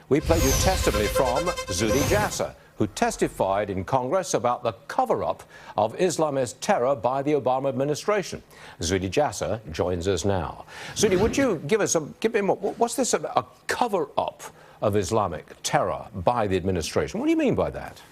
We played you testimony from Zuhdi Jasser, who testified in Congress about the cover-up of Islamist terror by the Obama administration. Zuhdi Jasser joins us now. Zuhdi, would you give me more? What's this about, a cover-up of Islamic terror by the administration? What do you mean by that?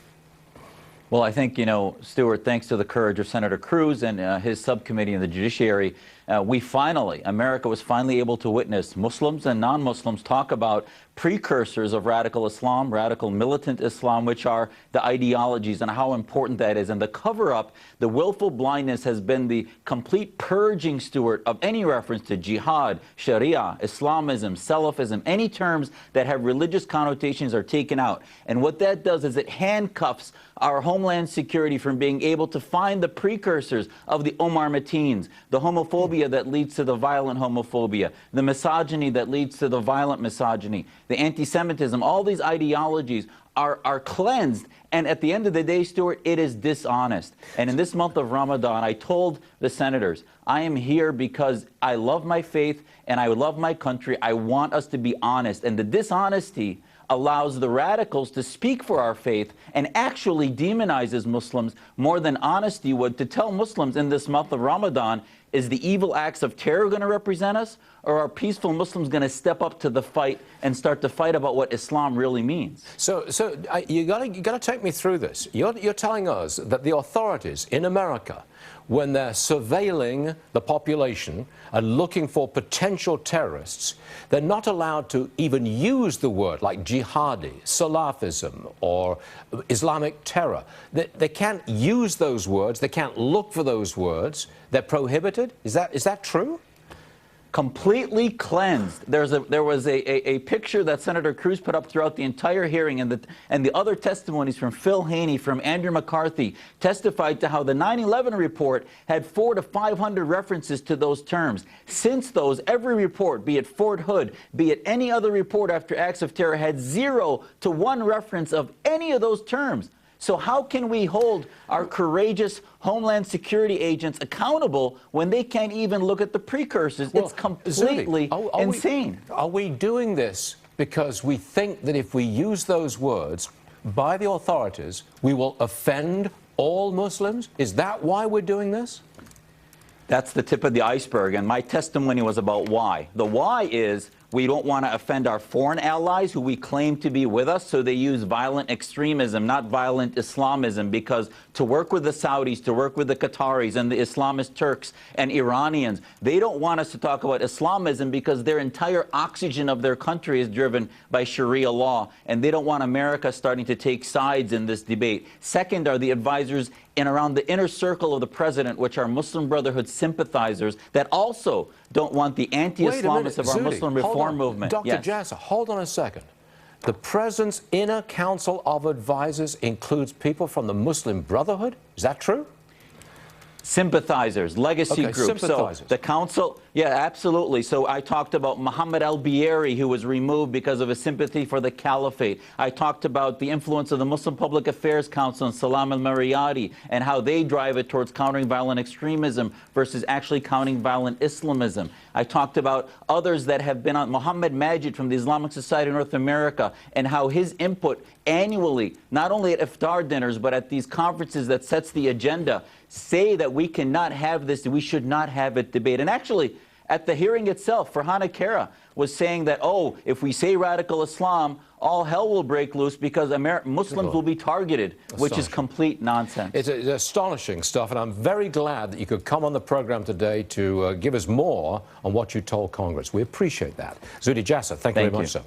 Well, I think, Stuart, thanks to the courage of Senator Cruz and his subcommittee in the judiciary, America was finally able to witness Muslims and non-Muslims talk about precursors of radical Islam, radical militant Islam, which are the ideologies and how important that is. And the cover-up, the willful blindness has been the complete purging, Stuart, of any reference to jihad, sharia, Islamism, Salafism, any terms that have religious connotations are taken out. And what that does is it handcuffs our homeland security from being able to find the precursors of the Omar Matins, the homophobia that leads to the violent homophobia, the misogyny that leads to the violent misogyny, the anti-Semitism. All these ideologies are cleansed, and at the end of the day, Stuart, it is dishonest. And in this month of Ramadan, I told the senators, I am here because I love my faith and I love my country. I want us to be honest, and the dishonesty allows the radicals to speak for our faith and actually demonizes Muslims more than honesty would. To tell Muslims in this month of Ramadan, is the evil acts of terror going to represent us, or are peaceful Muslims going to step up to the fight and start to fight about what Islam really means? So you got to take me through this. You're telling us that the authorities in America, when they're surveilling the population and looking for potential terrorists, they're not allowed to even use the word like jihadi, Salafism, or Islamic terror. They can't use those words. They can't look for those words. They're prohibited. Is that true? Completely cleansed. There was a picture that Senator Cruz put up throughout the entire hearing, and the other testimonies from Phil Haney, from Andrew McCarthy, testified to how the 9/11 report had 400 to 500 references to those terms. Since those, every report, be it Fort Hood, be it any other report after acts of terror, had 0 to 1 reference of any of those terms. So how can we hold our courageous Homeland Security agents accountable when they can't even look at the precursors? Well, it's completely insane. Are we doing this because we think that if we use those words by the authorities, we will offend all Muslims? Is that why we're doing this? That's the tip of the iceberg, and my testimony was about why. The why is we don't want to offend our foreign allies who we claim to be with us, so they use violent extremism, not violent Islamism, because to work with the Saudis, to work with the Qataris and the Islamist Turks and Iranians, they don't want us to talk about Islamism because their entire oxygen of their country is driven by Sharia law, and they don't want America starting to take sides in this debate. Second are the advisors in around the inner circle of the president, which are Muslim Brotherhood sympathizers that also don't want the anti-Islamists of our Muslim reform movement. Dr. Jasser, hold on a second. The president's inner council of advisors includes people from the Muslim Brotherhood? Is that true? Sympathizers, legacy groups. Sympathizers. So the council, yeah, absolutely. So I talked about Muhammad al-Bieri, who was removed because of his sympathy for the caliphate. I talked about the influence of the Muslim Public Affairs Council and Salam al-Mariyati and how they drive it towards countering violent extremism versus actually countering violent Islamism. I talked about others that have been on, Muhammad Majid from the Islamic Society of North America, and how his input annually, not only at iftar dinners, but at these conferences that sets the agenda, say that we cannot have this, we should not have it debate. And actually, at the hearing itself, Varney Co was saying that, oh, if we say radical Islam, all hell will break loose because Muslims will be targeted, which is complete nonsense. It's astonishing stuff, and I'm very glad that you could come on the program today to give us more on what you told Congress. We appreciate that. Zuhdi Jasser, thank you very much, sir.